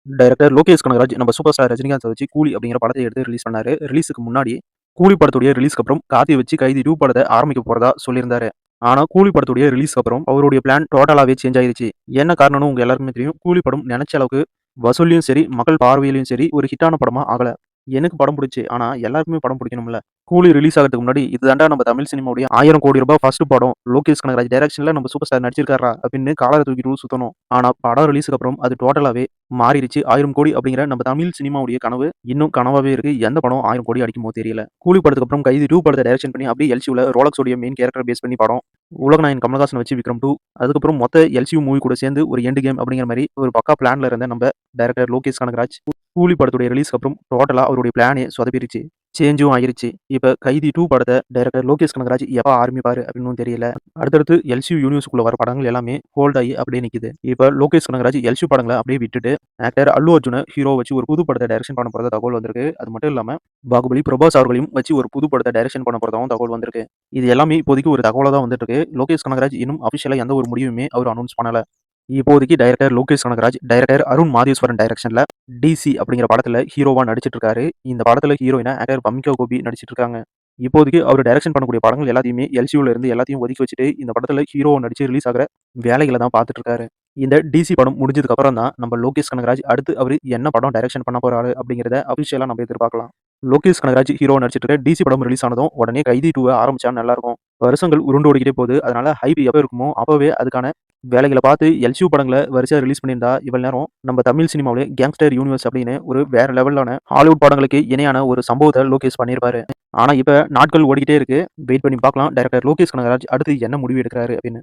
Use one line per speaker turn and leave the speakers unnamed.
Director Lokesh Kanagaraj நம்ம super star Rajinikanth வச்சு கூலி அப்படிங்கிற படத்தை எடுத்து ரிலீஸ் பண்ணாரு. ரிலீஸுக்கு முன்னாடி கூலி படத்துடைய ரிலீஸ்க்கு அப்புறம் கார்த்தியை வச்சு கைதி 2 படத்தை ஆரம்பிக்க போறதா சொல்லியிருந்தாரு. ஆனா கூலி படத்துடைய ரிலீஸ்க்கு அப்புறம் அவருடைய பிளான் டோட்டலாவே சேஞ்ச் ஆயிருச்சு. என்ன காரணம்னு உங்க எல்லாருக்குமே தெரியும். கூலி படம் நினைச்ச அளவுக்கு வசூல்லயும் சரி, மக்கள் பார்வையிலயும் சரி ஒரு ஹிட்டான படமா ஆகல. எனக்கு படம் பிடிச்சு. ஆனா எல்லாருக்குமே படம் பிடிக்கணும்ல. கூலி ரிலீஸ் ஆகறதுக்கு முன்னாடி இதுதான்டா நம்ம தமிழ் சினிமாவுடைய 1000 கோடி ரூபாய் ஃபர்ஸ்ட் படம். லோகேஷ் கனகராஜ் டைரக்ஷன்ல நம்ம சூப்பர் ஸ்டார் நடிச்சிருக்காரா அப்படின்னு காலரை தூக்கிட்டு ஊர் சுத்தணும். ஆனா படம் ரிலீஸ்க்கு அப்புறம் அது டோட்டலாவே மாறிடுச்சு. 1000 கோடி அப்படிங்கிற நம்ம தமிழ் சினிமாவுடைய கனவு இன்னும் கனவாவே இருக்கு. எந்த படம் 1000 கோடி அடிக்குமோ தெரியல. கூலி படத்துக்கு அப்புறம் கைதி 2 படத்தை டைரக்ஷன் பண்ணி அப்படியே எல்சியூல ரோலக்ஸோடைய மெயின் கேரக்டர் பேஸ் பண்ணி படம். உலகநாயகன் கமலஹாசன் வச்சு விக்ரம் 2. அதுக்கப்புறம் மொத்த எல்சியூ மூவி கூட சேர்ந்து ஒரு எண்ட் கேம் அப்படிங்கிற மாதிரி ஒரு பக்கா பிளான்ல இருந்த நம்ம டைரக்டர் லோகேஷ் கனகராஜ் கூலி படத்துடைய ரிலீஸ்க்கு அப்புறம் டோட்டலா அவருடைய பிளானே சொதப்பிருச்சு. சேஞ்சும் ஆயிருச்சு. இப்ப கைதி 2 படத்தை டைரக்டர் லோகேஷ் கனகராஜ் எப்ப ஆரம்பிப்பாரு அப்படின்னு தெரியல. அடுத்தடுத்து எல்சியூ யூனிவர்ஸ்க்குள்ள வர படங்கள் எல்லாமே ஹோல்ட் ஆகி அப்படியே நிக்குது. இப்ப லோகேஷ் கனகராஜ் எல்சியூ படங்களை அப்படியே விட்டுட்டு ஆக்டர் அல்லு அர்ஜுனை ஹீரோ வச்சு ஒரு புது படத்தை டைரக்ஷன் பண்ண போறதா தகவல் வந்திருக்கு. அது மட்டும் இல்லாம பாகுபலி பிரபாஸ் அவர்களையும் வச்சு ஒரு புது படத்தை டைரக்ஷன் பண்ண போறதாவும் தகவல் வந்திருக்கு. இது எல்லாமே இப்போதைக்கு ஒரு தகவலா தான் வந்துட்டு இருக்கு. லோகேஷ் கனகராஜ் இன்னும் அபிஷியலா எந்த ஒரு முடிவுமே அவர் அனௌன்ஸ் பண்ணல. இப்போதைக்கு டைரக்டர் லோகேஷ் கனகராஜ் டைரக்டர் அருண் மாதேஸ்வரன் டைரக்ஷன்ல டிசி அப்படிங்கிற படத்துல ஹீரோவா நடிச்சிட்டு இருக்காரு. இந்த படத்துல ஹீரோயினா ஆக்டர் பமிகா கோபி நடிச்சிட்டு இருக்காங்க. இப்போதைக்கு அவர் டைரக்ஷன் பண்ணக்கூடிய படங்கள் எல்லாத்தையுமே எல்சியூல இருந்து எல்லாத்தையும் ஒதுக்கி வச்சுட்டு இந்த படத்துல ஹீரோவா நடிச்சு ரிலீஸ் ஆகிற வேலைகளை தான் பார்த்துட்டு இருக்காரு. இந்த டிசி படம் முடிஞ்சதுக்கு அப்புறம் தான் நம்ம லோகேஷ் கனகராஜ் அடுத்து அவர் என்ன படம் டைரக்ஷன் பண்ண போறாரு அப்படிங்கிறத அபிஷியலா நம்ம எதிர்பார்க்கலாம். லோகேஷ் கனகராஜ் ஹீரோவா நடிச்சிட்டு இருக்க டிசி படம் ரிலீஸ் ஆனதும் உடனே கைதி 2 ஆரம்பிச்சா நல்லா இருக்கும். வருஷங்கள் உருண்டு ஓடிக்கிட்டே போகுது. அதனால ஹைப் எப்ப இருக்குமோ அப்பவே அதுக்கான வேலைகளை பார்த்து எல்சியூ படங்களை வரிசையா ரிலீஸ் பண்ணியிருந்தா இவ்வளவு நேரம் நம்ம தமிழ் சினிமாவிலே கேங்ஸ்டர் யூனிவர்ஸ் அப்படின்னு ஒரு வேற லெவலான ஹாலிவுட் படங்களுக்கு இணையான ஒரு சம்பவத்தை லோகேஷ் பண்ணியிருப்பாரு. ஆனா இப்ப நாட்கள் ஓடிக்கிட்டே இருக்கு. வெயிட் பண்ணி பார்க்கலாம் டைரக்டர் லோகேஷ் கனகராஜ் அடுத்து என்ன முடிவு எடுக்கிறாரு அப்படின்னு.